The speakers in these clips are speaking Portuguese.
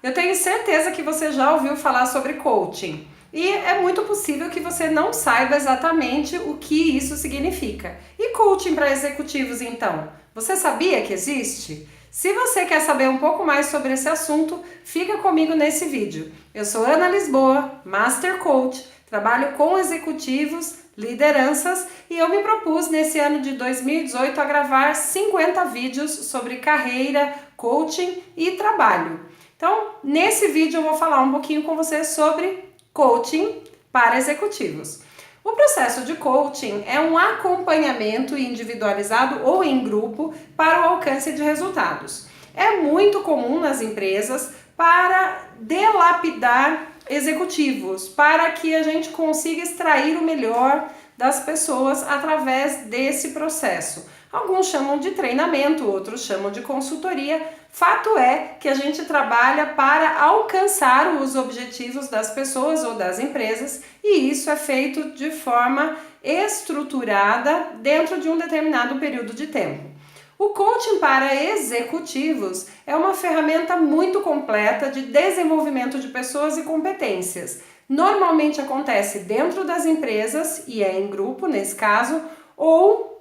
Eu tenho certeza que você já ouviu falar sobre coaching e é muito possível que você não saiba exatamente o que isso significa. E coaching para executivos, então? Você sabia que existe? Se você quer saber um pouco mais sobre esse assunto, fica comigo nesse vídeo. Eu sou Ana Lisboa, Master Coach, trabalho com executivos, lideranças e eu me propus nesse ano de 2018 a gravar 50 vídeos sobre carreira, coaching e trabalho. Então, nesse vídeo eu vou falar um pouquinho com você sobre coaching para executivos. O processo de coaching é um acompanhamento individualizado ou em grupo para o alcance de resultados. É muito comum nas empresas para delapidar executivos, para que a gente consiga extrair o melhor das pessoas através desse processo. Alguns chamam de treinamento, outros chamam de consultoria. Fato é que a gente trabalha para alcançar os objetivos das pessoas ou das empresas e isso é feito de forma estruturada dentro de um determinado período de tempo. O coaching para executivos é uma ferramenta muito completa de desenvolvimento de pessoas e competências. Normalmente acontece dentro das empresas e é em grupo nesse caso, ou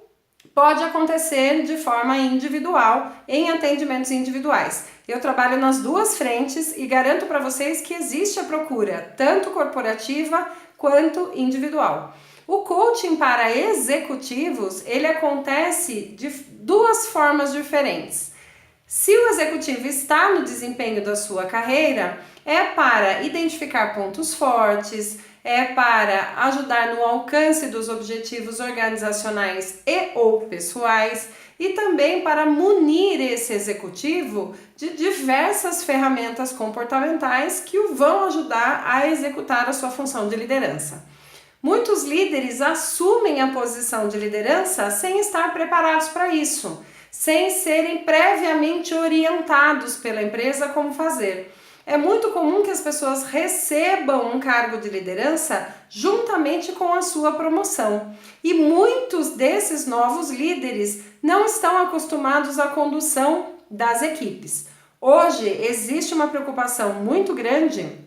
pode acontecer de forma individual, em atendimentos individuais. Eu trabalho nas duas frentes e garanto para vocês que existe a procura, tanto corporativa quanto individual. O coaching para executivos, ele acontece de duas formas diferentes. Se o executivo está no desempenho da sua carreira, é para identificar pontos fortes, é para ajudar no alcance dos objetivos organizacionais e ou pessoais e também para munir esse executivo de diversas ferramentas comportamentais que o vão ajudar a executar a sua função de liderança. Muitos líderes assumem a posição de liderança sem estar preparados para isso, sem serem previamente orientados pela empresa como fazer. É muito comum que as pessoas recebam um cargo de liderança juntamente com a sua promoção. E muitos desses novos líderes não estão acostumados à condução das equipes. Hoje existe uma preocupação muito grande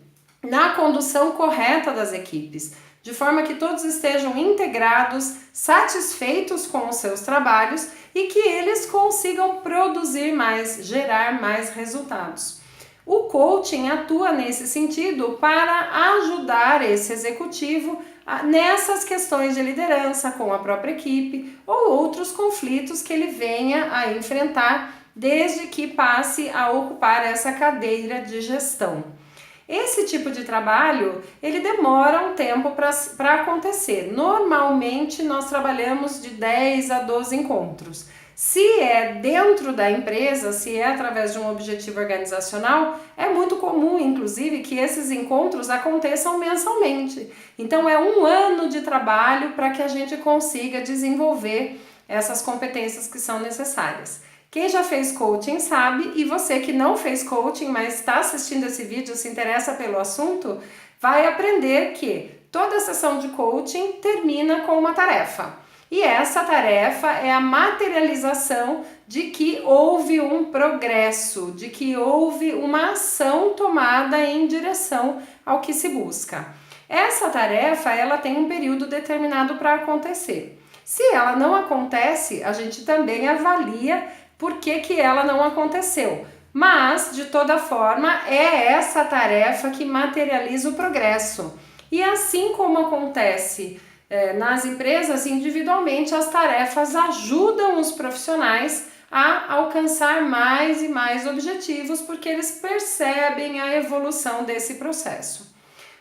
na condução correta das equipes, de forma que todos estejam integrados, satisfeitos com os seus trabalhos e que eles consigam produzir mais, gerar mais resultados. O coaching atua nesse sentido para ajudar esse executivo nessas questões de liderança com a própria equipe ou outros conflitos que ele venha a enfrentar desde que passe a ocupar essa cadeira de gestão. Esse tipo de trabalho, ele demora um tempo para acontecer. Normalmente nós trabalhamos de 10 a 12 encontros. Se é dentro da empresa, se é através de um objetivo organizacional, é muito comum, inclusive, que esses encontros aconteçam mensalmente. Então é um ano de trabalho para que a gente consiga desenvolver essas competências que são necessárias. Quem já fez coaching sabe, e você que não fez coaching, mas está assistindo esse vídeo, se interessa pelo assunto, vai aprender que toda sessão de coaching termina com uma tarefa. E essa tarefa é a materialização de que houve um progresso, de que houve uma ação tomada em direção ao que se busca. Essa tarefa, ela tem um período determinado para acontecer. Se ela não acontece, a gente também avalia por que ela não aconteceu. Mas, de toda forma, é essa tarefa que materializa o progresso. E assim como acontece nas empresas, individualmente, as tarefas ajudam os profissionais a alcançar mais e mais objetivos, porque eles percebem a evolução desse processo.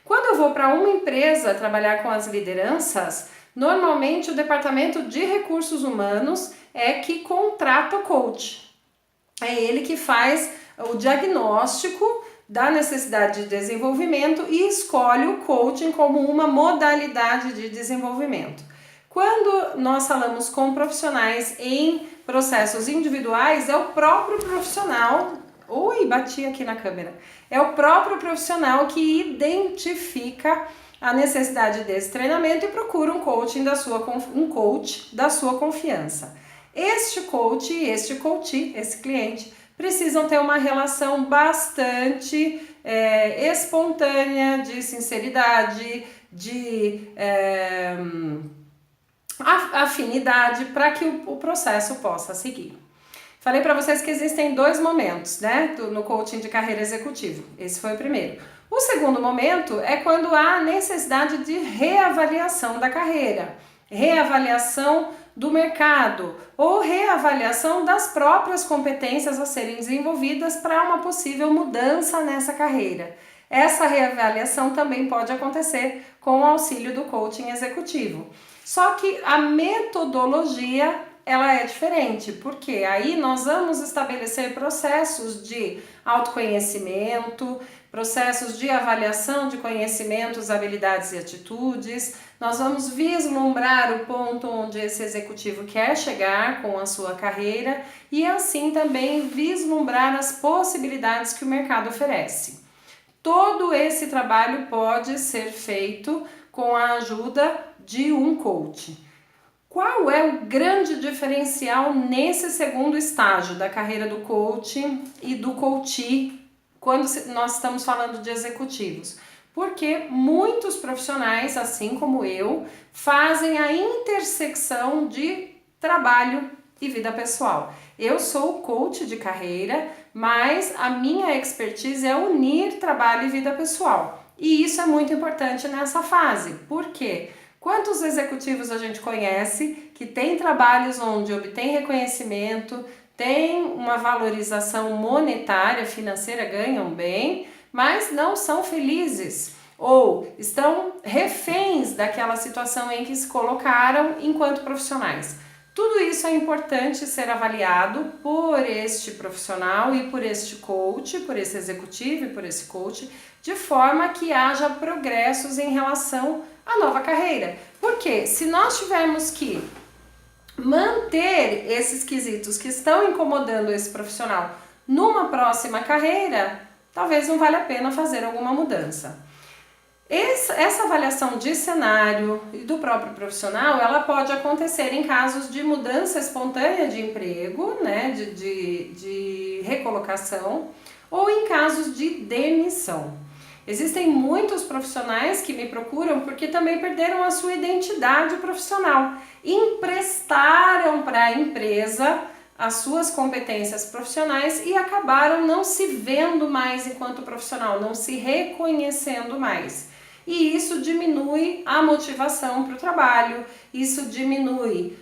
Quando eu vou para uma empresa trabalhar com as lideranças, normalmente o departamento de recursos humanos é que contrata o coach. É ele que faz o diagnóstico da necessidade de desenvolvimento e escolhe o coaching como uma modalidade de desenvolvimento. Quando nós falamos com profissionais em processos individuais, é o próprio profissional, bati aqui na câmera, é o próprio profissional que identifica a necessidade desse treinamento e procura um coach da sua confiança. Este coach, esse cliente, precisam ter uma relação bastante espontânea, de sinceridade, de afinidade, para que o processo possa seguir. Falei para vocês que existem 2 momentos, né, no coaching de carreira executivo. Esse foi o primeiro. O segundo momento é quando há necessidade de reavaliação da carreira, reavaliação do mercado ou reavaliação das próprias competências a serem desenvolvidas para uma possível mudança nessa carreira. Essa reavaliação também pode acontecer com o auxílio do coaching executivo. Só que a metodologia ela é diferente, porque aí nós vamos estabelecer processos de autoconhecimento, processos de avaliação de conhecimentos, habilidades e atitudes. Nós vamos vislumbrar o ponto onde esse executivo quer chegar com a sua carreira e assim também vislumbrar as possibilidades que o mercado oferece. Todo esse trabalho pode ser feito com a ajuda de um coach. Qual é o grande diferencial nesse segundo estágio da carreira do coaching e do coachee quando nós estamos falando de executivos? Porque muitos profissionais, assim como eu, fazem a intersecção de trabalho e vida pessoal. Eu sou coach de carreira, mas a minha expertise é unir trabalho e vida pessoal. E isso é muito importante nessa fase. Por quê? Quantos executivos a gente conhece que tem trabalhos onde obtém reconhecimento, tem uma valorização monetária, financeira, ganham bem, mas não são felizes ou estão reféns daquela situação em que se colocaram enquanto profissionais. Tudo isso é importante ser avaliado por este profissional e por este coach, por esse executivo e por esse coach, de forma que haja progressos em relação à nova carreira. Porque se nós tivermos que manter esses quesitos que estão incomodando esse profissional numa próxima carreira, talvez não valha a pena fazer alguma mudança. Essa avaliação de cenário e do próprio profissional, ela pode acontecer em casos de mudança espontânea de emprego, né, de recolocação, ou em casos de demissão. Existem muitos profissionais que me procuram porque também perderam a sua identidade profissional, emprestaram para a empresa as suas competências profissionais e acabaram não se vendo mais enquanto profissional, não se reconhecendo mais. E isso diminui a motivação para o trabalho, isso diminui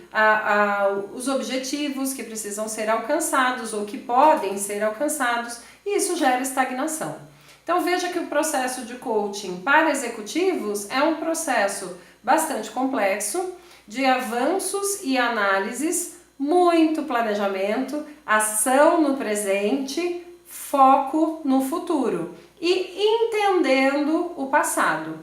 os objetivos que precisam ser alcançados ou que podem ser alcançados, e isso gera estagnação. Então veja que o processo de coaching para executivos é um processo bastante complexo, de avanços e análises, muito planejamento, ação no presente, foco no futuro e entendendo o passado.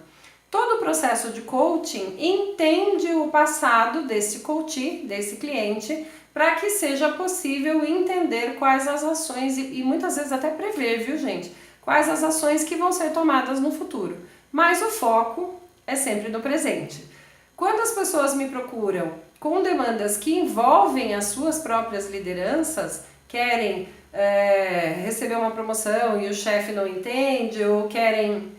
Todo o processo de coaching entende o passado desse coachee, desse cliente, para que seja possível entender quais as ações e muitas vezes até prever, viu gente? Quais as ações que vão ser tomadas no futuro. Mas o foco é sempre no presente. Quando as pessoas me procuram com demandas que envolvem as suas próprias lideranças, querem receber uma promoção e o chefe não entende, ou querem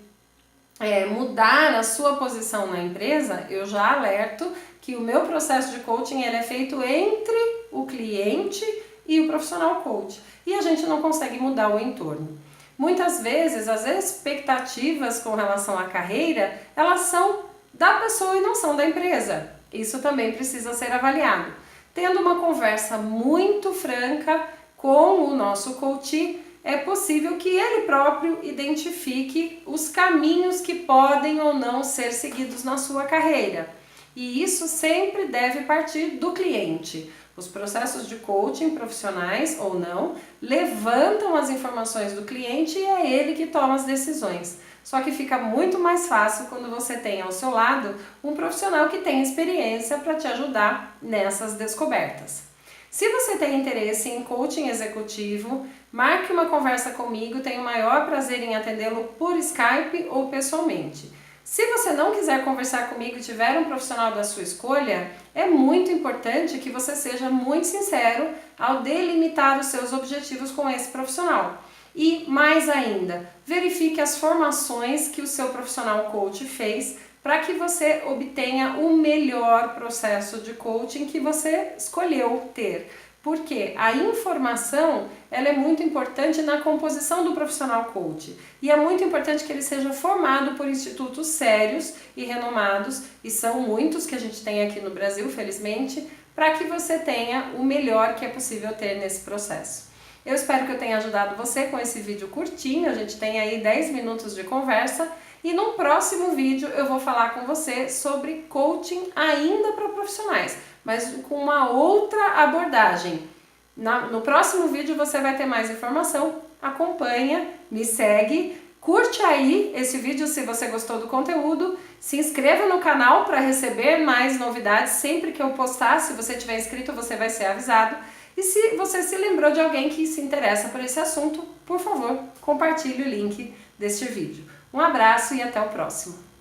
mudar a sua posição na empresa, eu já alerto que o meu processo de coaching ele é feito entre o cliente e o profissional coach. E a gente não consegue mudar o entorno. Muitas vezes as expectativas com relação à carreira, elas são da pessoa e não são da empresa. Isso também precisa ser avaliado. Tendo uma conversa muito franca com o nosso coach, é possível que ele próprio identifique os caminhos que podem ou não ser seguidos na sua carreira. E isso sempre deve partir do cliente. Os processos de coaching, profissionais ou não, levantam as informações do cliente e é ele que toma as decisões. Só que fica muito mais fácil quando você tem ao seu lado um profissional que tem experiência para te ajudar nessas descobertas. Se você tem interesse em coaching executivo, marque uma conversa comigo, tenho o maior prazer em atendê-lo por Skype ou pessoalmente. Se você não quiser conversar comigo e tiver um profissional da sua escolha, é muito importante que você seja muito sincero ao delimitar os seus objetivos com esse profissional. E, mais ainda, verifique as formações que o seu profissional coach fez para que você obtenha o melhor processo de coaching que você escolheu ter. Porque a informação ela é muito importante na composição do profissional coach. E é muito importante que ele seja formado por institutos sérios e renomados, e são muitos que a gente tem aqui no Brasil, felizmente, para que você tenha o melhor que é possível ter nesse processo. Eu espero que eu tenha ajudado você com esse vídeo curtinho, a gente tem aí 10 minutos de conversa, e no próximo vídeo eu vou falar com você sobre coaching ainda para profissionais, mas com uma outra abordagem. No próximo vídeo você vai ter mais informação, acompanha, me segue, curte aí esse vídeo se você gostou do conteúdo, se inscreva no canal para receber mais novidades sempre que eu postar, se você tiver inscrito você vai ser avisado. E se você se lembrou de alguém que se interessa por esse assunto, por favor, compartilhe o link deste vídeo. Um abraço e até o próximo!